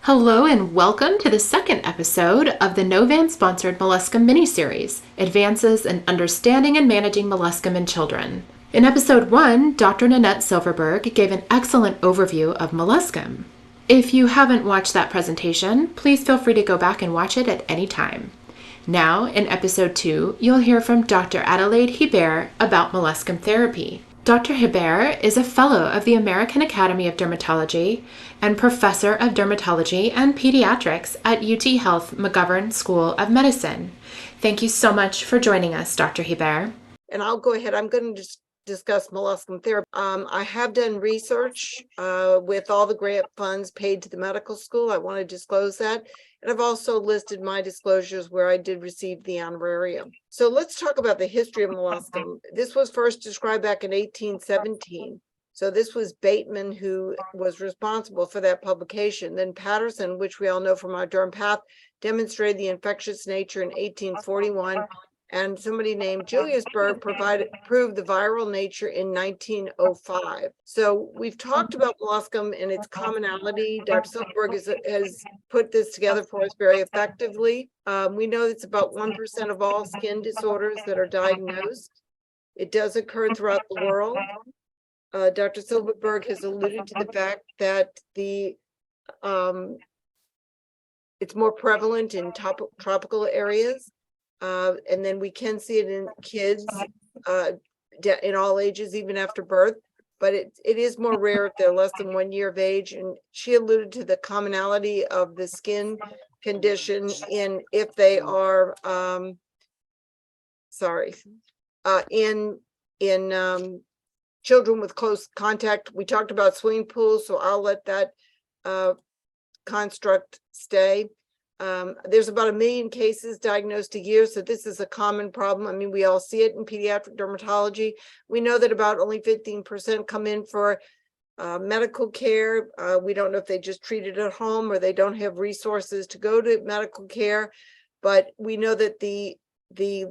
Hello and welcome to the second episode of the Novan-sponsored Molluscum Miniseries, Advances in Understanding and Managing Molluscum in Children. In episode 1, Dr. Nanette Silverberg gave an excellent overview of molluscum. If you haven't watched that presentation, please feel free to go back and watch it at any time. Now, in episode 2, you'll hear from Dr. Adelaide Hebert about molluscum therapy. Dr. Hebert is a fellow of the American Academy of Dermatology and professor of dermatology and pediatrics at UT Health McGovern School of Medicine. Thank you so much for joining us, Dr. Hebert. And I'll go ahead. I'm going to discuss molluscum therapy. I have done research with all the grant funds paid to the medical school. I want to disclose that. And I've also listed my disclosures where I did receive the honorarium. So let's talk about the history of molluscum. This was first described back in 1817. So this was Bateman who was responsible for that publication. Then Patterson, which we all know from our Derm Path, demonstrated the infectious nature in 1841. And somebody named Julius Berg proved the viral nature in 1905. So we've talked about molluscum and its commonality. Dr. Silverberg has put this together for us very effectively. We know it's about 1% of all skin disorders that are diagnosed. It does occur throughout the world. Dr. Silverberg has alluded to the fact that it's more prevalent in tropical areas. And then we can see it in kids in all ages, even after birth, but it is more rare if they're less than 1 year of age. And she alluded to the commonality of the skin condition in if they are, in children with close contact. We talked about swimming pools, so I'll let that construct stay. There's about 1 million cases diagnosed a year, so this is a common problem. I mean, we all see it in pediatric dermatology. We know that about only 15% come in for medical care. We don't know if they just treat it at home or they don't have resources to go to medical care, but we know that the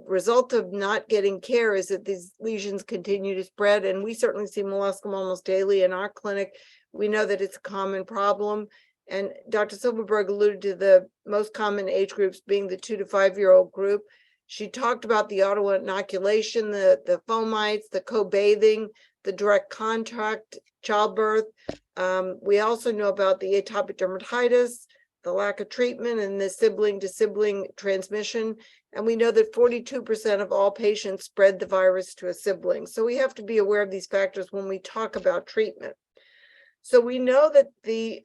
result of not getting care is that these lesions continue to spread, and we certainly see molluscum almost daily in our clinic. We know that it's a common problem. And Dr. Silverberg alluded to the most common age groups being the 2 to 5 year old group. She talked about the auto inoculation, the fomites, the co-bathing, the direct contact, childbirth. We also know about the atopic dermatitis, the lack of treatment, and the sibling to sibling transmission. And we know that 42% of all patients spread the virus to a sibling. So we have to be aware of these factors when we talk about treatment. So we know that the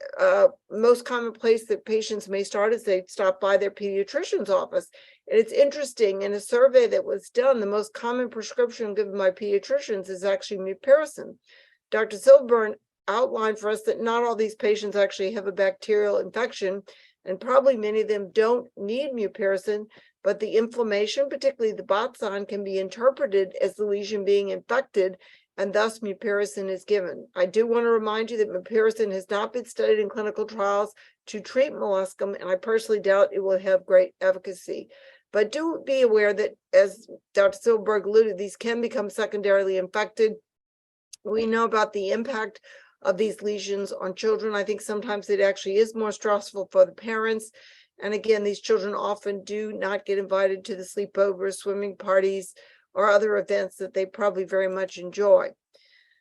most common place that patients may start is they stop by their pediatrician's office. And it's interesting, in a survey that was done, the most common prescription given by pediatricians is actually mupirocin. Dr. Silverberg outlined for us that not all these patients actually have a bacterial infection, and probably many of them don't need mupirocin, but the inflammation, particularly the botson, can be interpreted as the lesion being infected, and thus mupirocin is given. I do want to remind you that mupirocin has not been studied in clinical trials to treat molluscum, and I personally doubt it will have great efficacy. But do be aware that, as Dr. Silverberg alluded, these can become secondarily infected. We know about the impact of these lesions on children. I think sometimes it actually is more stressful for the parents. And again, these children often do not get invited to the sleepovers, swimming parties, or other events that they probably very much enjoy.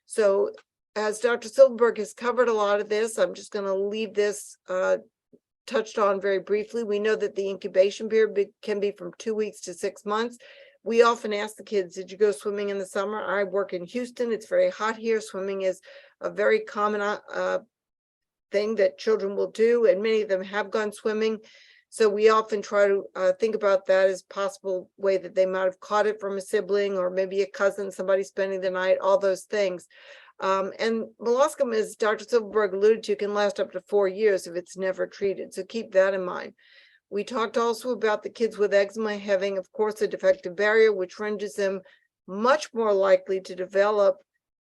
So as Dr. Silverberg has covered a lot of this, I'm just going to leave this touched on very briefly. We know that the incubation period can be from 2 weeks to 6 months. We often ask the kids, did you go swimming in the summer? I work in Houston. It's very hot here. Swimming is a very common thing that children will do, and many of them have gone swimming. So we often try to think about that as a possible way that they might have caught it from a sibling or maybe a cousin, somebody spending the night, all those things. And molluscum, as Dr. Silverberg alluded to, can last up to 4 years if it's never treated. So keep that in mind. We talked also about the kids with eczema having, of course, a defective barrier, which renders them much more likely to develop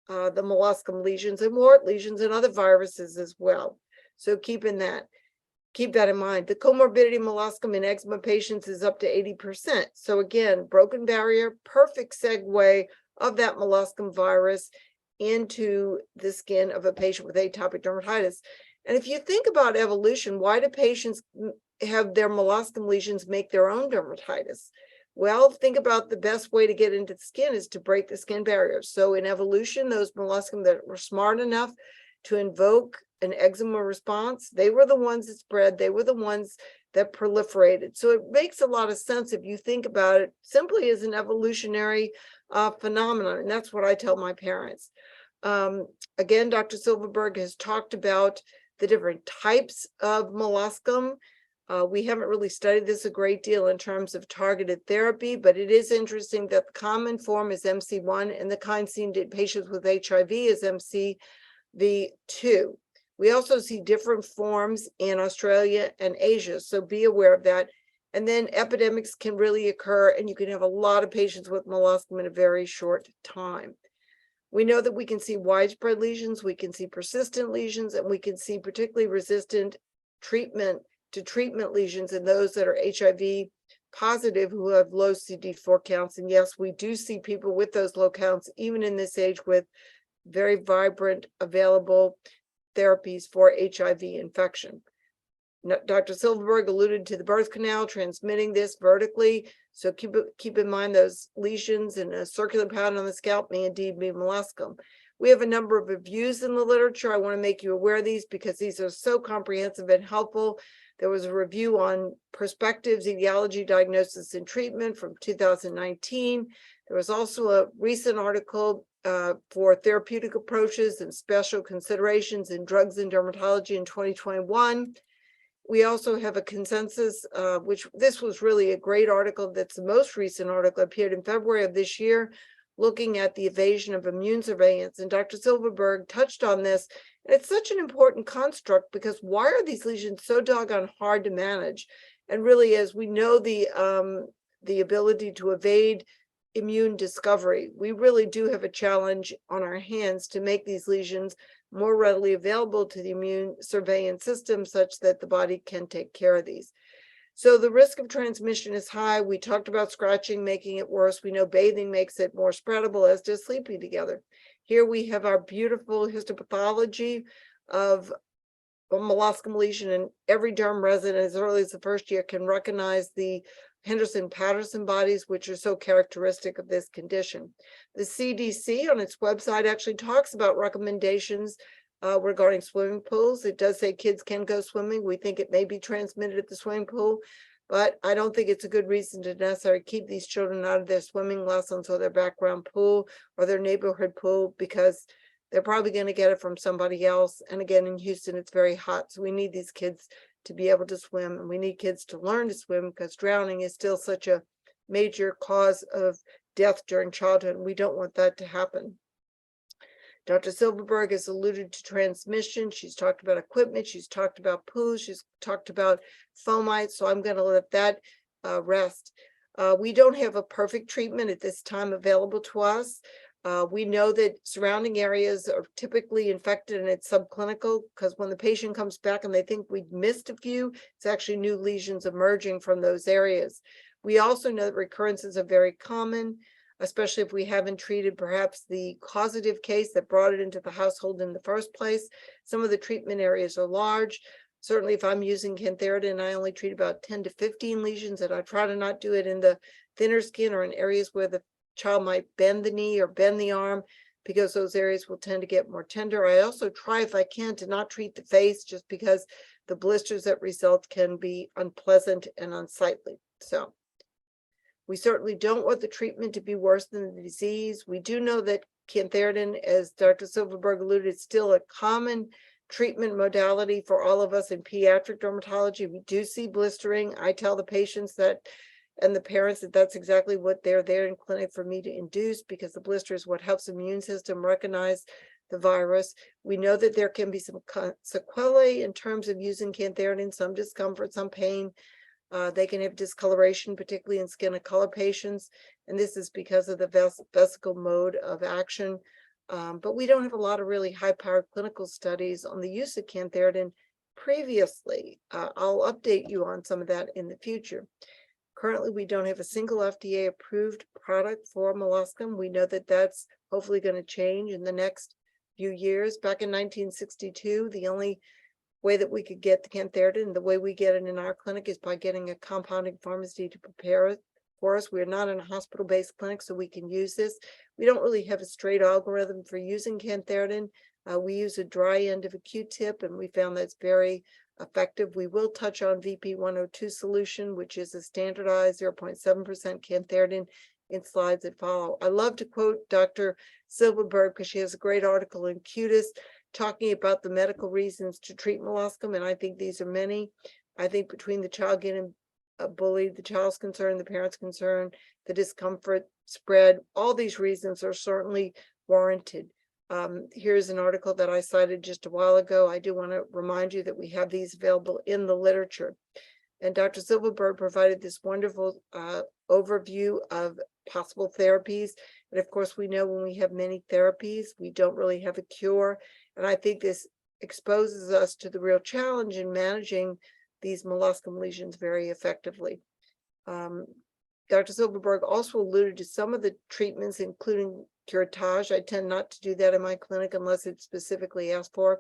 the molluscum lesions and wart lesions and other viruses as well. So keep that in mind. The comorbidity molluscum in eczema patients is up to 80%. So again, broken barrier, perfect segue of that molluscum virus into the skin of a patient with atopic dermatitis. And if you think about evolution, why do patients have their molluscum lesions make their own dermatitis? Well, think about the best way to get into the skin is to break the skin barrier. So in evolution, those molluscum that were smart enough to invoke an eczema response, they were the ones that spread, they were the ones that proliferated. So it makes a lot of sense if you think about it simply as an evolutionary phenomenon. And that's what I tell my parents. Again, Dr. Silverberg has talked about the different types of molluscum. We haven't really studied this a great deal in terms of targeted therapy, but it is interesting that the common form is MC1 and the kind seen in patients with HIV is MCV2. We also see different forms in Australia and Asia, so be aware of that. And then epidemics can really occur, and you can have a lot of patients with molluscum in a very short time. We know that we can see widespread lesions, we can see persistent lesions, and we can see particularly resistant treatment lesions in those that are HIV positive who have low CD4 counts. And yes, we do see people with those low counts, even in this age, with very vibrant available therapies for HIV infection. Dr. Silverberg alluded to the birth canal transmitting this vertically. So keep in mind those lesions and a circular pattern on the scalp may indeed be molluscum. We have a number of reviews in the literature. I want to make you aware of these because these are so comprehensive and helpful. There was a review on perspectives, etiology, diagnosis, and treatment from 2019. There was also a recent article for therapeutic approaches and special considerations in drugs and dermatology in 2021. We also have a consensus, which this was really a great article. That's the most recent article, appeared in February of this year, looking at the evasion of immune surveillance. And Dr. Silverberg touched on this. And it's such an important construct because why are these lesions so doggone hard to manage? And really, as we know, the ability to evade immune discovery, we really do have a challenge on our hands to make these lesions more readily available to the immune surveillance system such that the body can take care of these. So the risk of transmission is high. We talked about scratching making it worse. We know bathing makes it more spreadable, as does sleeping together. Here we have our beautiful histopathology of a molluscum lesion, and every derm resident as early as the first year can recognize the Henderson-Patterson bodies, which are so characteristic of this condition. The CDC on its website actually talks about recommendations regarding swimming pools. It does say kids can go swimming. We think it may be transmitted at the swimming pool, but I don't think it's a good reason to necessarily keep these children out of their swimming lessons or their background pool or their neighborhood pool, because they're probably going to get it from somebody else. And again, in Houston, it's very hot. So we need these kids to be able to swim, and we need kids to learn to swim because drowning is still such a major cause of death during childhood, and we don't want that to happen. Dr. Silverberg has alluded to transmission. She's talked about equipment. She's talked about pools. She's talked about fomites. So I'm going to let that rest. We don't have a perfect treatment at this time available to us. We know that surrounding areas are typically infected and it's subclinical because when the patient comes back and they think we've missed a few, it's actually new lesions emerging from those areas. We also know that recurrences are very common, especially if we haven't treated perhaps the causative case that brought it into the household in the first place. Some of the treatment areas are large. Certainly, if I'm using cantharidin, I only treat about 10 to 15 lesions, and I try to not do it in the thinner skin or in areas where the child might bend the knee or bend the arm, because those areas will tend to get more tender. I also try, if I can, to not treat the face just because the blisters that result can be unpleasant and unsightly. So we certainly don't want the treatment to be worse than the disease. We do know that cantharidin, as Dr. Silverberg alluded, is still a common treatment modality for all of us in pediatric dermatology. We do see blistering. I tell the patients that and the parents that that's exactly what they're there in clinic for me to induce, because the blister is what helps the immune system recognize the virus. We know that there can be some sequelae in terms of using cantharidin, some discomfort, some pain. They can have discoloration, particularly in skin of color patients, and this is because of the vesicle mode of action. But we don't have a lot of really high-powered clinical studies on the use of cantharidin previously. I'll update you on some of that in the future. Currently, we don't have a single FDA-approved product for molluscum. We know that that's hopefully going to change in the next few years. Back in 1962, the only way that we could get the cantharidin. The way we get it in our clinic is by getting a compounding pharmacy to prepare it for us. We're not in a hospital-based clinic, so we can use this. We don't really have a straight algorithm for using cantharidin. We use a dry end of a Q-tip, and we found that's very effective. We will touch on VP102 solution, which is a standardized 0.7% cantharidin in slides that follow. I love to quote Dr. Silverberg because she has a great article in Cutis talking about the medical reasons to treat molluscum, and I think these are many. I think between the child getting bullied, the child's concern, the parent's concern, the discomfort spread, all these reasons are certainly warranted. Here's an article that I cited just a while ago. I do want to remind you that we have these available in the literature. And Dr. Silverberg provided this wonderful overview of possible therapies. And of course, we know when we have many therapies, we don't really have a cure. And I think this exposes us to the real challenge in managing these molluscum lesions very effectively. Dr. Silverberg also alluded to some of the treatments, including curettage. I tend not to do that in my clinic unless it's specifically asked for,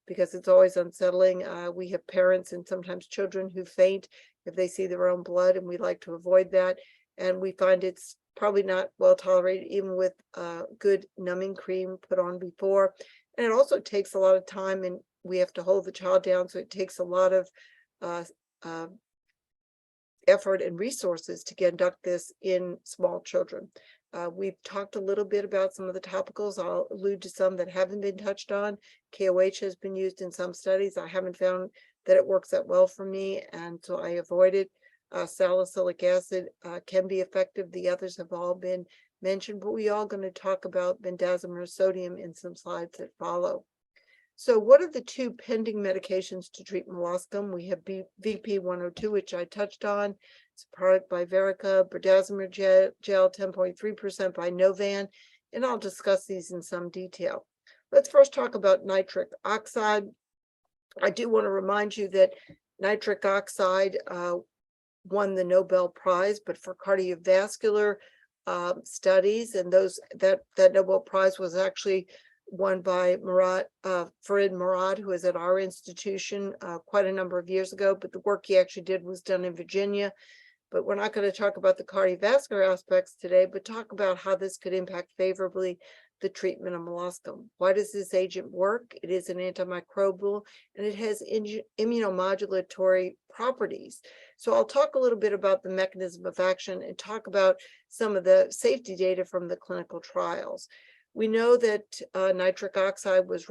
because it's always unsettling. We have parents and sometimes children who faint if they see their own blood, and we like to avoid that. And we find it's probably not well tolerated, even with good numbing cream put on before. And it also takes a lot of time, and we have to hold the child down, so it takes a lot of effort and resources to conduct this in small children. We've talked a little bit about some of the topicals. I'll allude to some that haven't been touched on. KOH has been used in some studies. I haven't found that it works that well for me, and so I avoid it. Salicylic acid can be effective. The others have all been mentioned, but we are going to talk about bendazimir sodium in some slides that follow. So what are the two pending medications to treat molluscum? We have VP102, which I touched on. It's a product by Verica, bendazimir gel 10.3% by Novan, and I'll discuss these in some detail. Let's first talk about nitric oxide. I do want to remind you that nitric oxide won the Nobel Prize, but for cardiovascular studies, and that Nobel Prize was actually won by Farid Murad, who was at our institution quite a number of years ago, but the work he actually did was done in Virginia. But we're not going to talk about the cardiovascular aspects today, but talk about how this could impact favorably the treatment of molluscum. Why does this agent work? It is an antimicrobial, and it has immunomodulatory properties. So I'll talk a little bit about the mechanism of action and talk about some of the safety data from the clinical trials. We know that nitric oxide was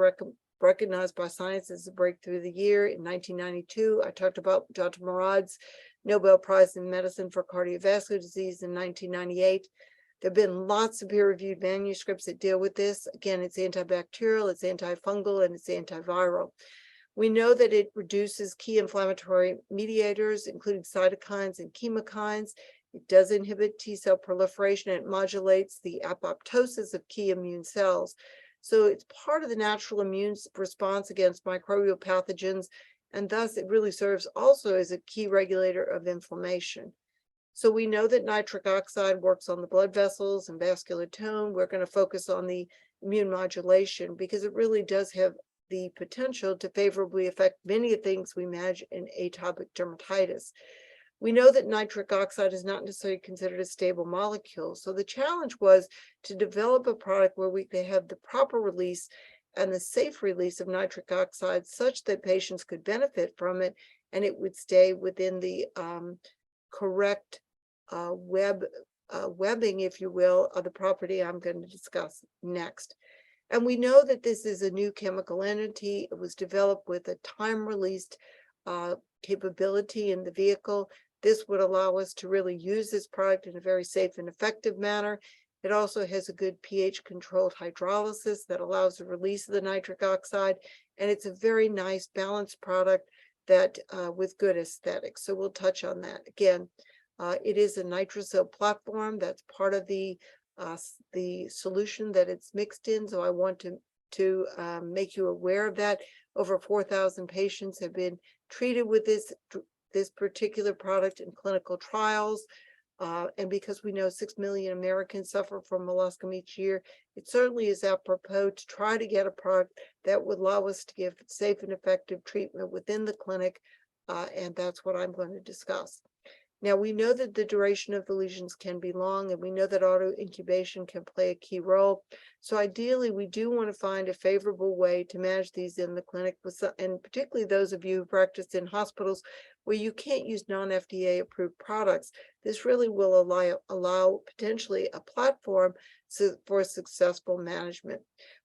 recognized by Science as a breakthrough of the year in 1992. I talked about Dr. Murad's Nobel Prize in Medicine for Cardiovascular Disease in 1998. There have been lots of peer-reviewed manuscripts that deal with this. Again, it's antibacterial, it's antifungal, and it's antiviral. We know that it reduces key inflammatory mediators, including cytokines and chemokines. It does inhibit T cell proliferation, and it modulates the apoptosis of key immune cells. So it's part of the natural immune response against microbial pathogens, and thus it really serves also as a key regulator of inflammation. So we know that nitric oxide works on the blood vessels and vascular tone. We're going to focus on the immune modulation because it really does have the potential to favorably affect many things we manage in atopic dermatitis. We know that nitric oxide is not necessarily considered a stable molecule. So the challenge was to develop a product where we could have the proper release and the safe release of nitric oxide such that patients could benefit from it, and it would stay within the correct webbing, if you will, of the property I'm going to discuss next. And we know that this is a new chemical entity. It was developed with a time-released capability in the vehicle. This would allow us to really use this product in a very safe and effective manner. It also has a good pH-controlled hydrolysis that allows the release of the nitric oxide, and it's a very nice balanced product that with good aesthetics. So we'll touch on that. Again, it is a nitrosyl platform. That's part of the solution that it's mixed in. So I want to make you aware of that. Over 4,000 patients have been treated with this particular product in clinical trials. And because we know 6 million Americans suffer from molluscum each year, it certainly is apropos to try to get a product that would allow us to give safe and effective treatment within the clinic. And that's what I'm going to discuss. Now, we know that the duration of the lesions can be long, and we know that auto-incubation can play a key role. So ideally, we do want to find a favorable way to manage these in the clinic, and particularly those of you who practice in hospitals where you can't use non-FDA approved products. This really will allow potentially a platform for successful management.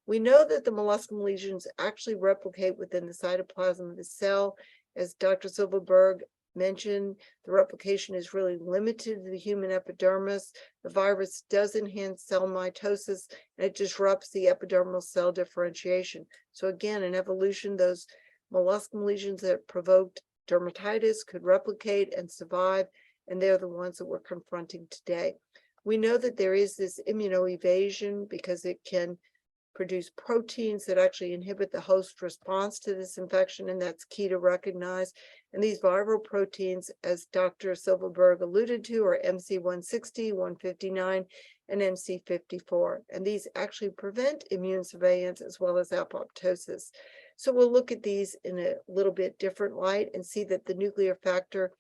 We know that the molluscum lesions actually replicate within the cytoplasm of the cell. As Dr. Silverberg mentioned, the replication is really limited to the human epidermis. The virus does enhance cell mitosis, and it disrupts the epidermal cell differentiation. So again, in evolution, those molluscum lesions that provoked dermatitis could replicate and survive, and they're the ones that we're confronting today. We know that there is this immunoevasion because it can produce proteins that actually inhibit the host response to this infection, and that's key to recognize. And these viral proteins, as Dr. Silverberg alluded to, are MC160, 159, and MC54. And these actually prevent immune surveillance as well as apoptosis. So we'll look at these in a little bit different light and see that the nuclear factor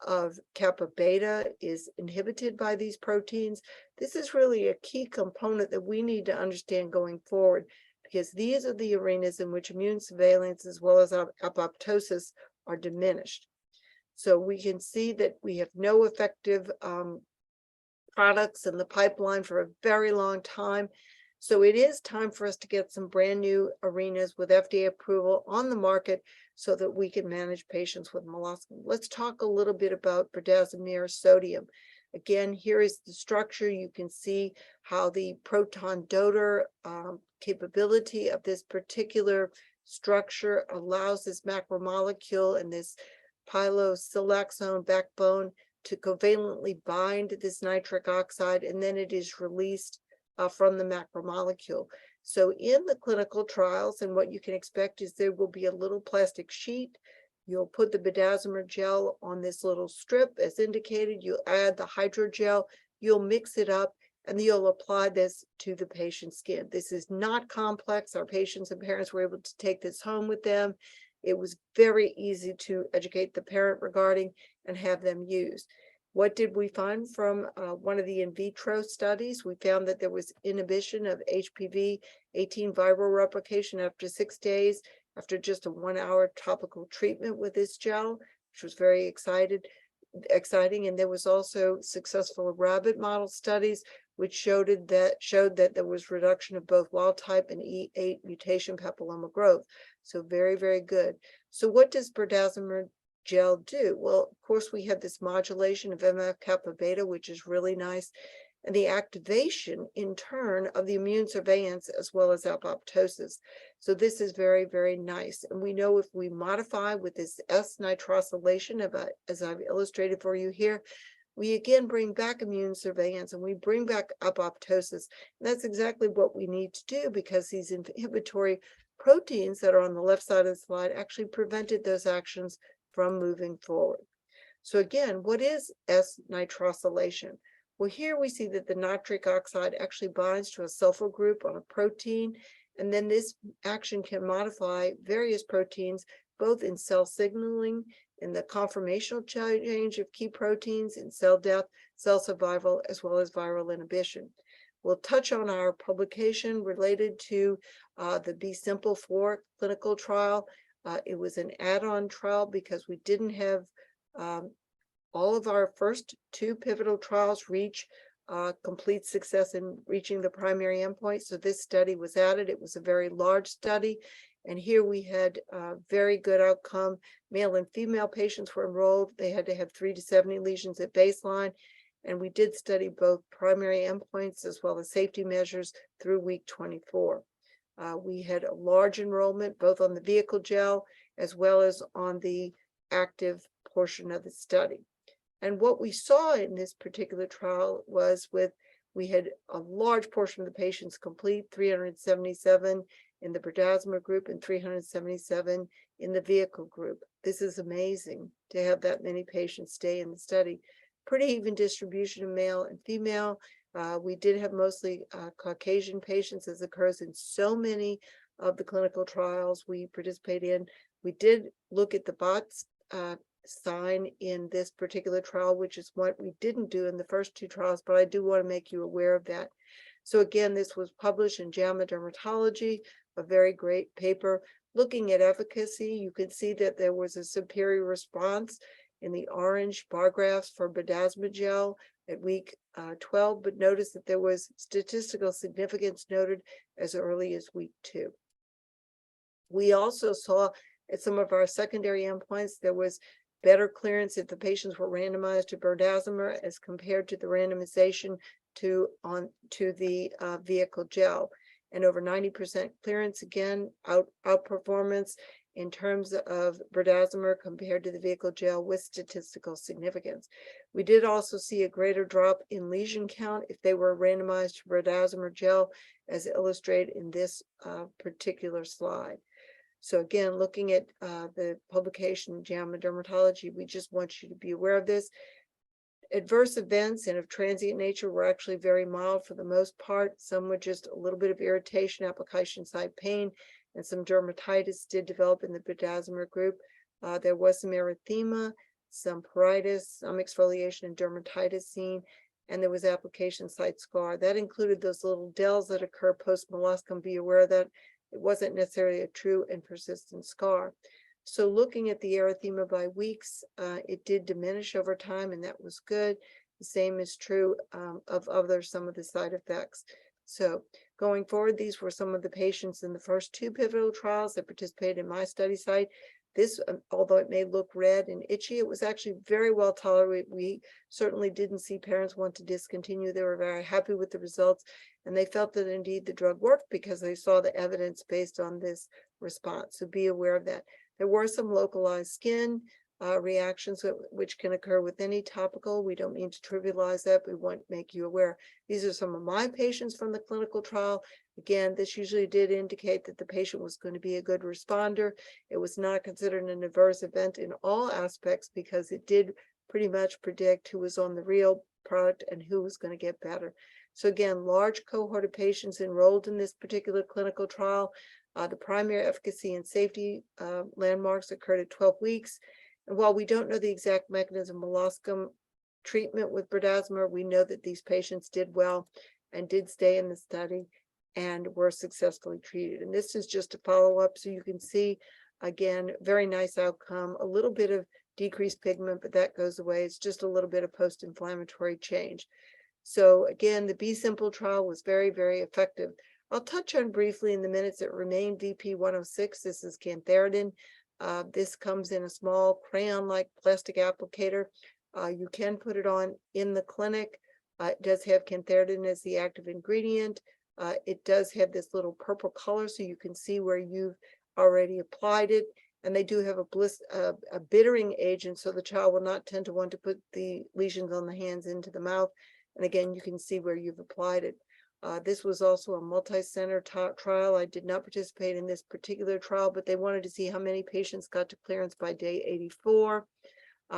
of kappa beta is inhibited by these proteins. This is really a key component that we need to understand going forward, because these are the arenas in which immune surveillance as well as apoptosis are diminished. So we can see that we have no effective products in the pipeline for a very long time. So it is time for us to get some brand new arenas with FDA approval on the market so that we can manage patients with molluscum. Let's talk a little bit about berdazimer sodium. Again, here is the structure. You can see how the proton donor capability of this particular structure allows this macromolecule and this pilosilaxone backbone to covalently bind this nitric oxide, and then it is released from the macromolecule. So in the clinical trials, and what you can expect is there will be a little plastic sheet. You'll put the berdazimer gel on this little strip as indicated. You'll add the hydrogel, you'll mix it up, and you'll apply this to the patient's skin. This is not complex. Our patients and parents were able to take this home with them. It was very easy to educate the parent regarding and have them use. What did we find from one of the in vitro studies? We found that there was inhibition of HPV 18 viral replication after 6 days, after just a 1-hour topical treatment with this gel, which was very exciting. And there was also successful rabbit model studies, which showed that there was reduction of both wild type and E8 mutation papilloma growth. So very, very good. So what does berdazimer gel do? Well, of course, we have this modulation of MF kappa beta, which is really nice, and the activation in turn of the immune surveillance as well as apoptosis. So this is very, very nice. And we know if we modify with this S-nitrosylation, as I've illustrated for you here, we again bring back immune surveillance and we bring back apoptosis. And that's exactly what we need to do, because these inhibitory proteins that are on the left side of the slide actually prevented those actions from moving forward. So again, what is S-nitrosylation? Well, here we see that the nitric oxide actually binds to a sulfur group on a protein, and then this action can modify various proteins, both in cell signaling, in the conformational change of key proteins, in cell death, cell survival, as well as viral inhibition. We'll touch on our publication related to the Be Simple 4 clinical trial. It was an add-on trial because we didn't have all of our first 2 pivotal trials reach complete success in reaching the primary endpoint. So this study was added. It was a very large study. And here we had a very good outcome. Male and female patients were enrolled. They had to have 3 to 70 lesions at baseline. And we did study both primary endpoints as well as safety measures through week 24. We had a large enrollment, both on the vehicle gel as well as on the active portion of the study. And what we saw in this particular trial was we had a large portion of the patients complete, 377 in the berdazimer group and 377 in the vehicle group. This is amazing to have that many patients stay in the study. pretty even distribution of male and female. We did have mostly Caucasian patients, as occurs in so many of the clinical trials we participate in. We did look at the BOTS sign in this particular trial, which is what we didn't do in the first two trials, but I do want to make you aware of that. So again, this was published in JAMA Dermatology, a very great paper looking at efficacy. You can see that there was a superior response in the orange bar graphs for berdazimer gel at week 12, but notice that there was statistical significance noted as early as week 2. We also saw at some of our secondary endpoints, there was better clearance if the patients were randomized to berdazimer as compared to the randomization to the vehicle gel, and over 90% clearance, again, outperformance in terms of berdazimer compared to the vehicle gel with statistical significance. We did also see a greater drop in lesion count if they were randomized to berdazimer gel, as illustrated in this particular slide. So again, looking at the publication JAMA Dermatology, we just want you to be aware of this. Adverse events and of transient nature were actually very mild for the most part. Some were just a little bit of irritation, application site pain, and some dermatitis did develop in the berdazimer group. There was some erythema, some pruritus, some exfoliation and dermatitis seen, and there was application site scar. That included those little dells that occur post-molluscum. Be aware that it wasn't necessarily a true and persistent scar. So looking at the erythema by weeks, it did diminish over time, and that was good. The same is true of some of the side effects. So going forward, these were some of the patients in the first 2 pivotal trials that participated in my study site. This, although it may look red and itchy, it was actually very well tolerated. We certainly didn't see parents want to discontinue. They were very happy with the results, and they felt that indeed the drug worked because they saw the evidence based on this response. So be aware of that. There were some localized skin reactions which can occur with any topical. We don't mean to trivialize that, but we want to make you aware. These are some of my patients from the clinical trial. Again, this usually did indicate that the patient was going to be a good responder. It was not considered an adverse event in all aspects because it did pretty much predict who was on the real product and who was going to get better. So again, large cohort of patients enrolled in this particular clinical trial. The primary efficacy and safety landmarks occurred at 12 weeks. And while we don't know the exact mechanism of molluscum treatment with berdazimer, we know that these patients did well and did stay in the study and were successfully treated. And this is just a follow-up, so you can see, again, very nice outcome, a little bit of decreased pigment, but that goes away. It's just a little bit of post-inflammatory change. So again, the Be Simple trial was very, very effective. I'll touch on briefly in the minutes that remain VP106. This is cantharidin. This comes in a small crayon-like plastic applicator. You can put it on in the clinic. It does have cantharidin as the active ingredient. It does have this little purple color, so you can see where you've already applied it. And they do have a bittering agent, so the child will not tend to want to put the lesions on the hands into the mouth. And again, you can see where you've applied it. This was also a multi-center trial. I did not participate in this particular trial, but they wanted to see how many patients got to clearance by day 84.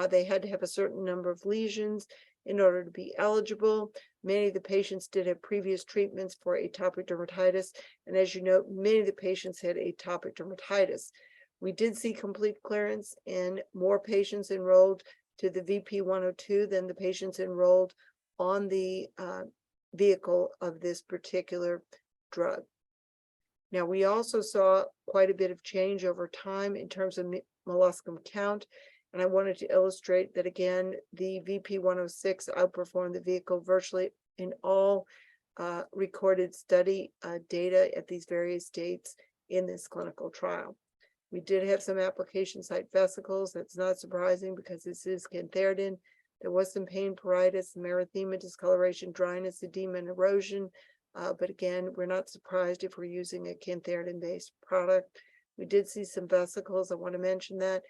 They had to have a certain number of lesions in order to be eligible. Many of the patients did have previous treatments for atopic dermatitis. And as you know, many of the patients had atopic dermatitis. We did see complete clearance and more patients enrolled to the VP102 than the patients enrolled on the vehicle of this particular drug. Now, we also saw quite a bit of change over time in terms of molluscum count, and I wanted to illustrate that again, the VP106 outperformed the vehicle virtually in all recorded study data at these various dates in this clinical trial. We did have some application site vesicles. That's not surprising because this is cantharidin. There was some pain, pruritus, some erythema, discoloration, dryness, edema, and erosion. But again, we're not surprised if we're using a cantharidin-based product. We did see some vesicles. I want to mention that.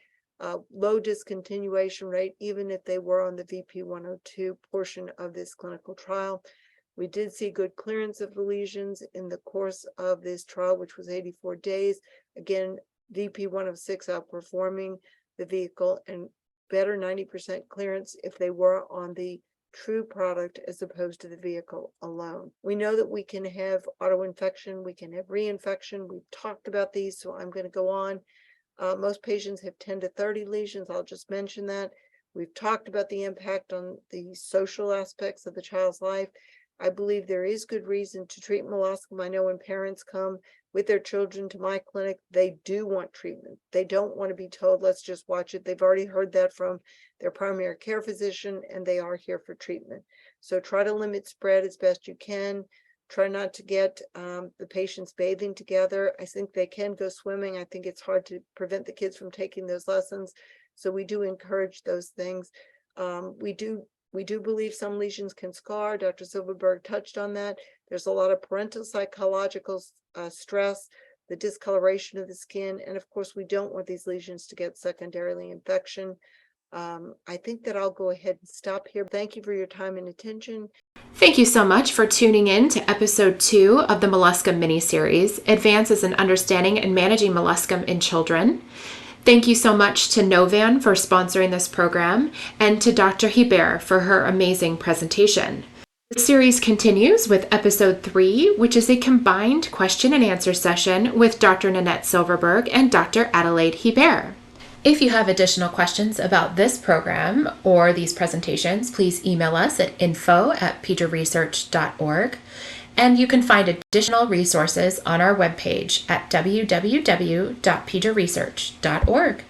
Low discontinuation rate, even if they were on the VP102 portion of this clinical trial. We did see good clearance of the lesions in the course of this trial, which was 84 days. Again, VP106 outperforming the vehicle and better 90% clearance if they were on the true product as opposed to the vehicle alone. We know that we can have autoinfection, we can have reinfection. We've talked about these, so I'm going to go on. Most patients have 10 to 30 lesions. I'll just mention that. We've talked about the impact on the social aspects of the child's life. I believe there is good reason to treat molluscum. I know when parents come with their children to my clinic, they do want treatment. They don't want to be told, let's just watch it. They've already heard that from their primary care physician, and they are here for treatment. So try to limit spread as best you can. Try not to get the patients bathing together. I think they can go swimming. I think it's hard to prevent the kids from taking those lessons. So we do encourage those things. We do believe some lesions can scar. Dr. Silverberg touched on that. There's a lot of parental psychological stress, the discoloration of the skin, and of course, we don't want these lesions to get secondarily infection. I think that I'll go ahead and stop here. Thank you for your time and attention. Thank you so much for tuning in to episode 2 of the Molluscum miniseries, Advances in Understanding and Managing Molluscum in Children. Thank you so much to Novan for sponsoring this program and to Dr. Hebert for her amazing presentation. The series continues with episode 3, which is a combined question and answer session with Dr. Nanette Silverberg and Dr. Adelaide Hebert. If you have additional questions about this program or these presentations, please email us at info@pediaresearch.org. And you can find additional resources on our webpage at www.pediaresearch.org.